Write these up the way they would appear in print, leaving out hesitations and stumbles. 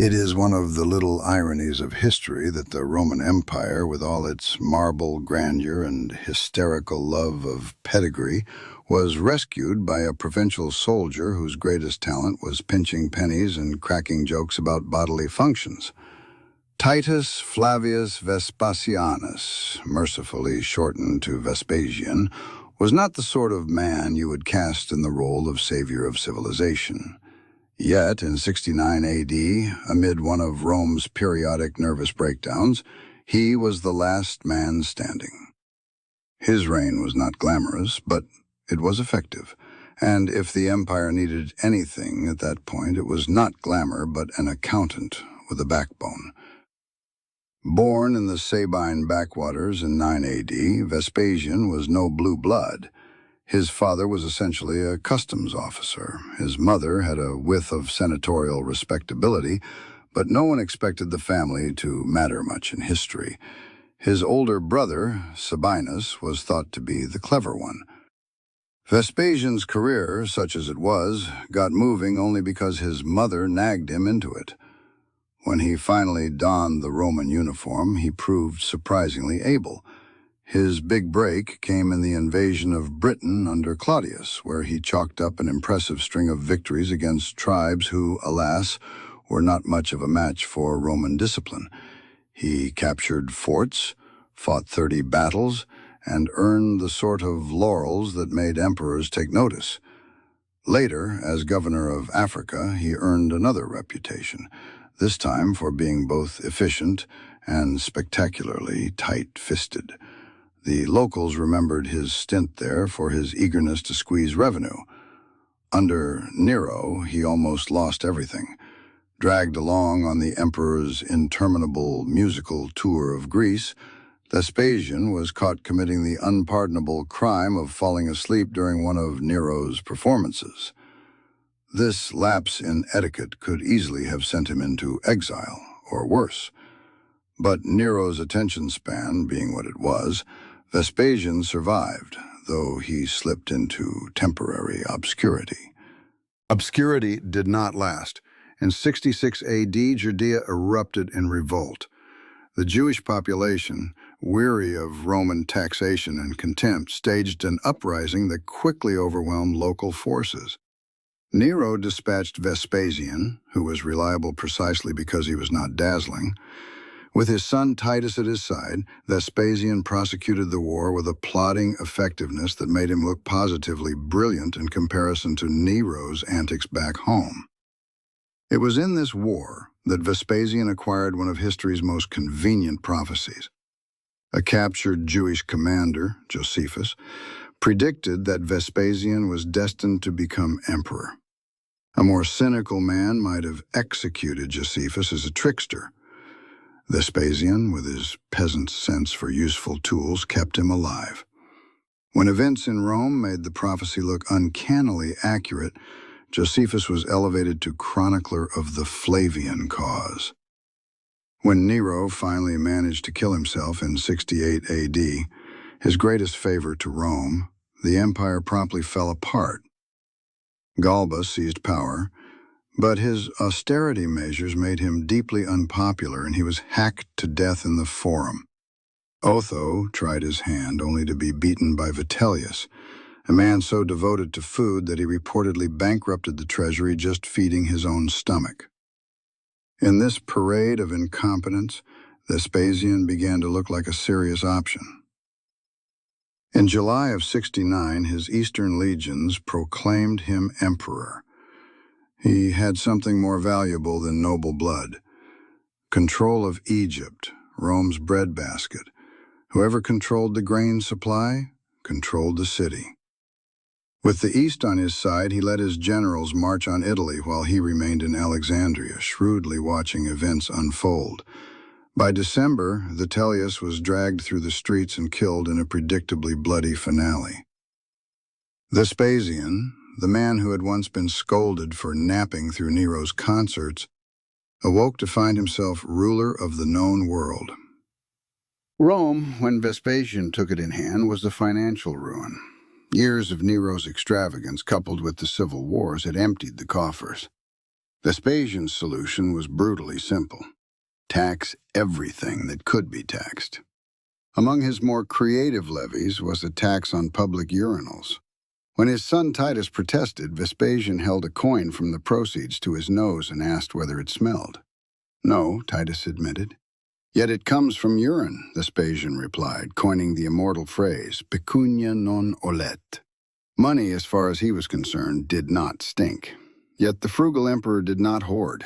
It is one of the little ironies of history that the Roman Empire, with all its marble grandeur and hysterical love of pedigree, was rescued by a provincial soldier whose greatest talent was pinching pennies and cracking jokes about bodily functions. Titus Flavius Vespasianus, mercifully shortened to Vespasian, was not the sort of man you would cast in the role of savior of civilization. Yet, in 69 AD, amid one of Rome's periodic nervous breakdowns, he was the last man standing. His reign was not glamorous, but it was effective, and if the empire needed anything at that point, it was not glamour, but an accountant with a backbone. Born in the Sabine backwaters in 9 AD, Vespasian was no blue blood. His father was essentially a customs officer. His mother had a whiff of senatorial respectability, but no one expected the family to matter much in history. His older brother, Sabinus, was thought to be the clever one. Vespasian's career, such as it was, got moving only because his mother nagged him into it. When he finally donned the Roman uniform, he proved surprisingly able. His big break came in the invasion of Britain under Claudius, where he chalked up an impressive string of victories against tribes who, alas, were not much of a match for Roman discipline. He captured forts, fought 30 battles, and earned the sort of laurels that made emperors take notice. Later, as governor of Africa, he earned another reputation, this time for being both efficient and spectacularly tight-fisted. The locals remembered his stint there for his eagerness to squeeze revenue. Under Nero, he almost lost everything. Dragged along on the emperor's interminable musical tour of Greece, Vespasian was caught committing the unpardonable crime of falling asleep during one of Nero's performances. This lapse in etiquette could easily have sent him into exile, or worse. But Nero's attention span being what it was, Vespasian survived, though he slipped into temporary obscurity. Obscurity did not last. In 66 AD, Judea erupted in revolt. The Jewish population, weary of Roman taxation and contempt, staged an uprising that quickly overwhelmed local forces. Nero dispatched Vespasian, who was reliable precisely because he was not dazzling. With his son Titus at his side, Vespasian prosecuted the war with a plodding effectiveness that made him look positively brilliant in comparison to Nero's antics back home. It was in this war that Vespasian acquired one of history's most convenient prophecies. A captured Jewish commander, Josephus, predicted that Vespasian was destined to become emperor. A more cynical man might have executed Josephus as a trickster. Vespasian, with his peasant's sense for useful tools, kept him alive. When events in Rome made the prophecy look uncannily accurate, Josephus was elevated to chronicler of the Flavian cause. When Nero finally managed to kill himself in 68 AD, his greatest favor to Rome, the empire promptly fell apart. Galba seized power, but his austerity measures made him deeply unpopular, and he was hacked to death in the Forum. Otho tried his hand, only to be beaten by Vitellius, a man so devoted to food that he reportedly bankrupted the treasury just feeding his own stomach. In this parade of incompetence, Vespasian began to look like a serious option. In July of 69, his eastern legions proclaimed him emperor. He had something more valuable than noble blood: control of Egypt, Rome's breadbasket. Whoever controlled the grain supply controlled the city. With the East on his side, he let his generals march on Italy while he remained in Alexandria, shrewdly watching events unfold. By December, Vitellius was dragged through the streets and killed in a predictably bloody finale. Vespasian, the man who had once been scolded for napping through Nero's concerts, awoke to find himself ruler of the known world. Rome, when Vespasian took it in hand, was the financial ruin. Years of Nero's extravagance, coupled with the civil wars, had emptied the coffers. Vespasian's solution was brutally simple: tax everything that could be taxed. Among his more creative levies was a tax on public urinals. When his son Titus protested, Vespasian held a coin from the proceeds to his nose and asked whether it smelled. "No," Titus admitted. "Yet it comes from urine," Vespasian replied, coining the immortal phrase, pecunia non olet. Money, as far as he was concerned, did not stink. Yet the frugal emperor did not hoard.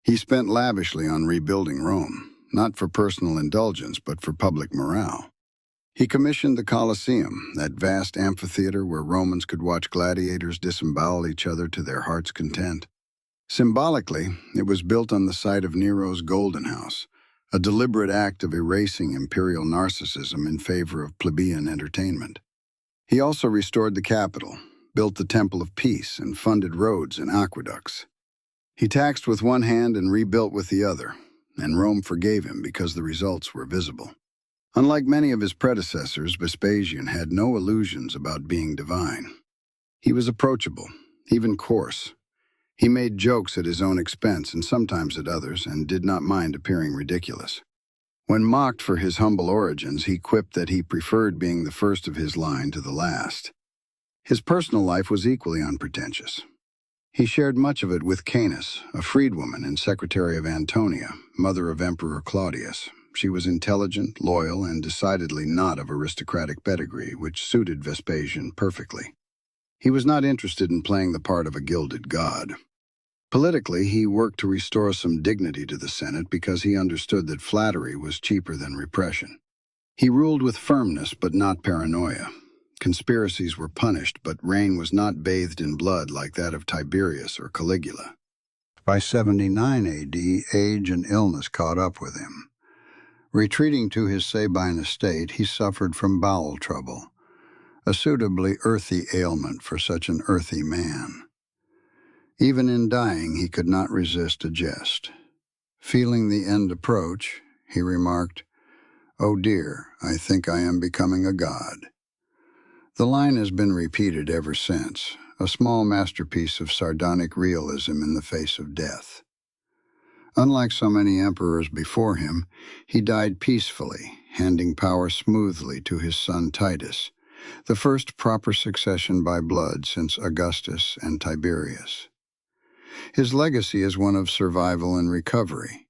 He spent lavishly on rebuilding Rome, not for personal indulgence, but for public morale. He commissioned the Colosseum, that vast amphitheater where Romans could watch gladiators disembowel each other to their heart's content. Symbolically, it was built on the site of Nero's Golden House, a deliberate act of erasing imperial narcissism in favor of plebeian entertainment. He also restored the Capitol, built the Temple of Peace, and funded roads and aqueducts. He taxed with one hand and rebuilt with the other, and Rome forgave him because the results were visible. Unlike many of his predecessors, Vespasian had no illusions about being divine. He was approachable, even coarse. He made jokes at his own expense and sometimes at others, and did not mind appearing ridiculous. When mocked for his humble origins, he quipped that he preferred being the first of his line to the last. His personal life was equally unpretentious. He shared much of it with Canis, a freedwoman and secretary of Antonia, mother of Emperor Claudius. She was intelligent, loyal, and decidedly not of aristocratic pedigree, which suited Vespasian perfectly. He was not interested in playing the part of a gilded god. Politically, he worked to restore some dignity to the Senate because he understood that flattery was cheaper than repression. He ruled with firmness but not paranoia. Conspiracies were punished, but reign was not bathed in blood like that of Tiberius or Caligula. By 79 AD, age and illness caught up with him. Retreating to his Sabine estate, he suffered from bowel trouble, a suitably earthy ailment for such an earthy man. Even in dying, he could not resist a jest. Feeling the end approach, he remarked, "Oh dear, I think I am becoming a god." The line has been repeated ever since, a small masterpiece of sardonic realism in the face of death. Unlike so many emperors before him, he died peacefully, handing power smoothly to his son Titus, the first proper succession by blood since Augustus and Tiberius. His legacy is one of survival and recovery.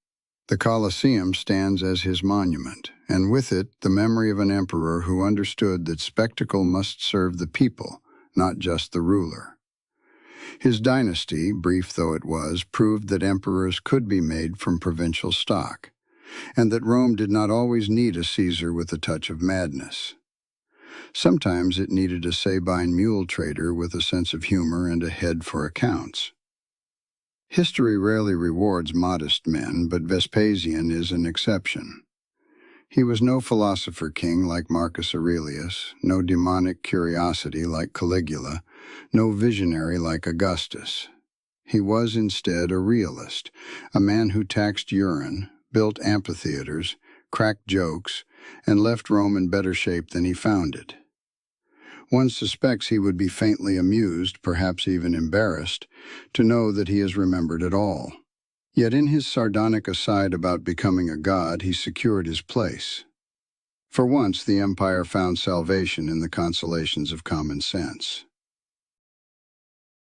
The Colosseum stands as his monument, and with it the memory of an emperor who understood that spectacle must serve the people, not just the ruler. His dynasty, brief though it was, proved that emperors could be made from provincial stock, and that Rome did not always need a Caesar with a touch of madness. Sometimes it needed a Sabine mule trader with a sense of humor and a head for accounts. History rarely rewards modest men, but Vespasian is an exception. He was no philosopher king like Marcus Aurelius, no demonic curiosity like Caligula, no visionary like Augustus. He was instead a realist, a man who taxed urine, built amphitheaters, cracked jokes, and left Rome in better shape than he found it. One suspects he would be faintly amused, perhaps even embarrassed, to know that he is remembered at all. Yet in his sardonic aside about becoming a god, he secured his place. For once, the empire found salvation in the consolations of common sense.